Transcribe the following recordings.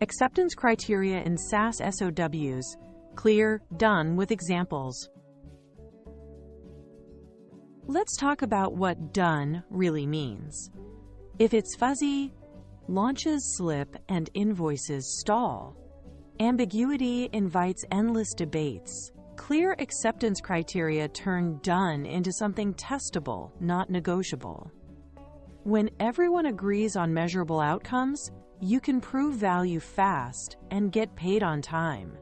Acceptance criteria in SaaS SOWs. Clear, done with examples. Let's talk about what done really means. If it's fuzzy, launches slip and invoices stall. Ambiguity invites endless debates. Clear acceptance criteria turn done into something testable, not negotiable. When everyone agrees on measurable outcomes, you can prove value fast and get paid on time.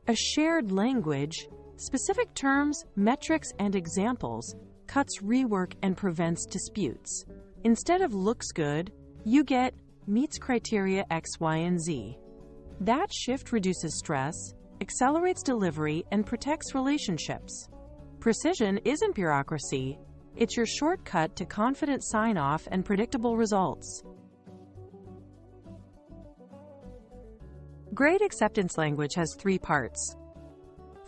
A shared language, specific terms, metrics, and examples cuts rework and prevents disputes. Instead of looks good, you get meets criteria X, Y, and Z. That shift reduces stress, accelerates delivery, and protects relationships. Precision isn't bureaucracy. It's your shortcut to confident sign-off and predictable results. Great acceptance language has 3 parts.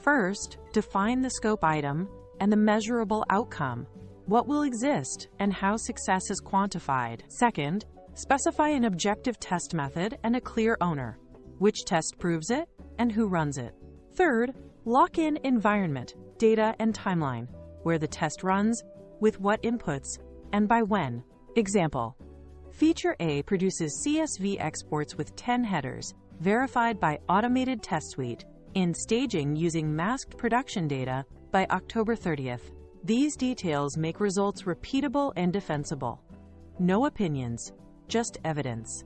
First, define the scope item and the measurable outcome, what will exist, and how success is quantified. Second, specify an objective test method and a clear owner, which test proves it and who runs it. Third, lock in environment, data, and timeline, where the test runs, with what inputs, and by when. Example: Feature A produces CSV exports with 10 headers, verified by Automated Test Suite, in staging using masked production data by October 30th. These details make results repeatable and defensible. No opinions, just evidence.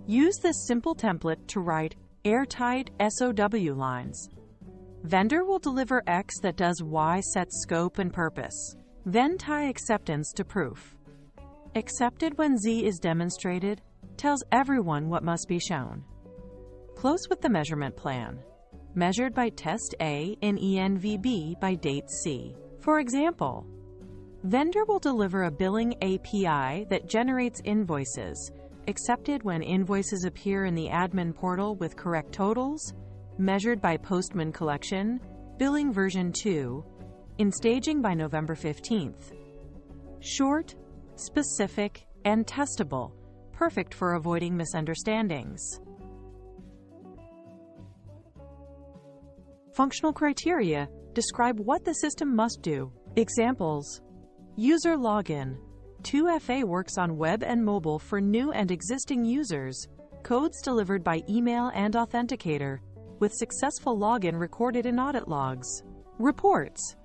Use this simple template to write airtight SOW lines. Vendor will deliver X that does Y, sets scope and purpose. Then tie acceptance to proof. Accepted when Z is demonstrated, tells everyone what must be shown. Close with the measurement plan. Measured by test A in Env B by date C. For example, vendor will deliver a billing API that generates invoices, accepted when invoices appear in the admin portal with correct totals, measured by Postman collection, billing version 2, in staging by November 15th. Short, specific, and testable, perfect for avoiding misunderstandings. Functional criteria describe what the system must do. Examples: user login. 2FA works on web and mobile for new and existing users. Codes delivered by email and authenticator, with successful login recorded in audit logs. Reports.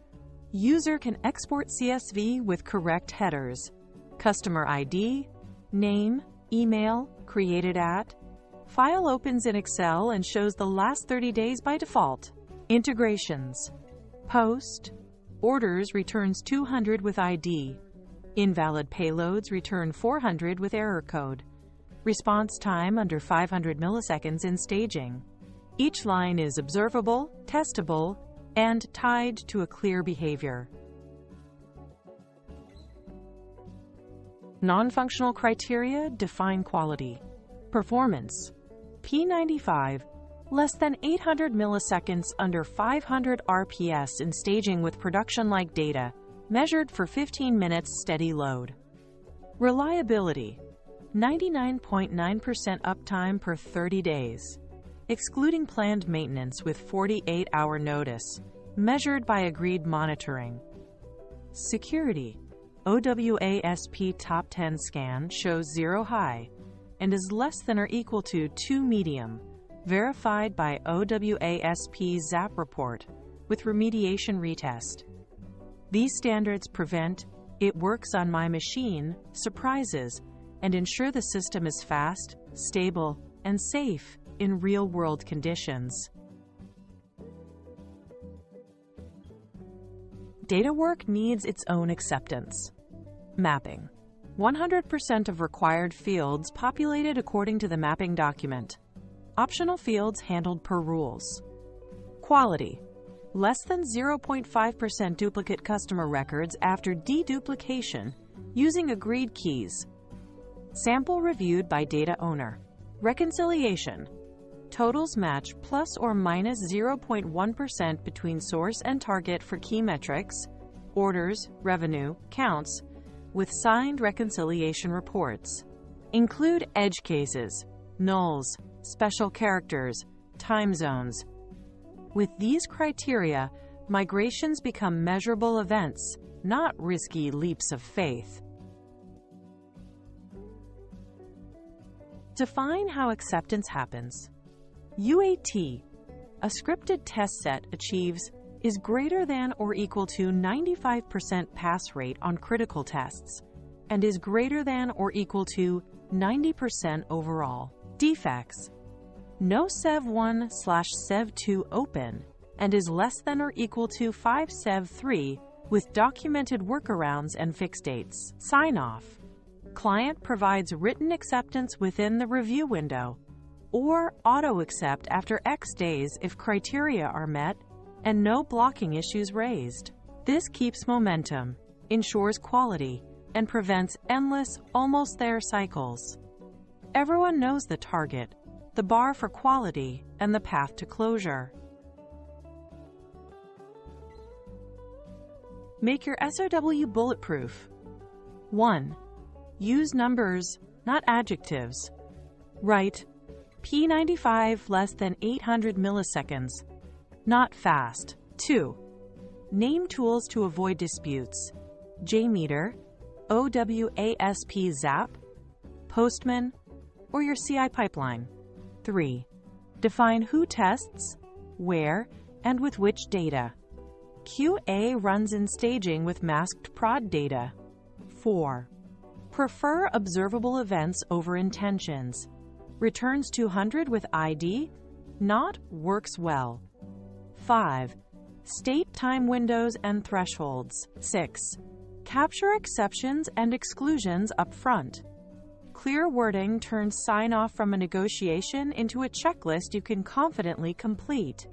User can export CSV with correct headers. Customer ID, name, email, created at. File opens in Excel and shows the last 30 days by default. Integrations. Post. Orders returns 200 with ID. Invalid payloads return 400 with error code. Response time under 500 milliseconds in staging. Each line is observable, testable, and tied to a clear behavior. Non-functional criteria define quality. Performance. P95. Less than 800 milliseconds under 500 RPS in staging with production-like data, measured for 15 minutes steady load. Reliability. 99.9% uptime per 30 days, excluding planned maintenance with 48-hour notice, measured by agreed monitoring. Security. OWASP Top 10 scan shows 0 high and is less than or equal to 2 medium, verified by OWASP ZAP report with remediation retest. These standards prevent "it works on my machine" surprises and ensure the system is fast, stable, and safe in real-world conditions. Data work needs its own acceptance. Mapping. 100% of required fields populated according to the mapping document. Optional fields handled per rules. Quality. Less than 0.5% duplicate customer records after deduplication using agreed keys. Sample reviewed by data owner. Reconciliation. Totals match plus or minus 0.1% between source and target for key metrics, orders, revenue, counts, with signed reconciliation reports. Include edge cases, nulls, special characters, time zones. With these criteria, migrations become measurable events, not risky leaps of faith. Define how acceptance happens. UAT, a scripted test set achieves, is greater than or equal to 95% pass rate on critical tests, and is greater than or equal to 90% overall. Defects, no SEV1/SEV2 open, and is less than or equal to 5 SEV3 with documented workarounds and fix dates. Sign-off, client provides written acceptance within the review window, or auto-accept after X days if criteria are met and no blocking issues raised. This keeps momentum, ensures quality, and prevents endless, almost there cycles. Everyone knows the target, the bar for quality, and the path to closure. Make your SOW bulletproof. 1. Use numbers, not adjectives. Write P95 less than 800 milliseconds, not fast. 2. Name tools to avoid disputes. JMeter, OWASP Zap, Postman, or your CI pipeline. 3. Define who tests, where, and with which data. QA runs in staging with masked prod data. 4. Prefer observable events over intentions. Returns 200 with ID, not works well. 5. State time windows and thresholds. 6. Capture exceptions and exclusions up front. Clear wording turns sign-off from a negotiation into a checklist you can confidently complete.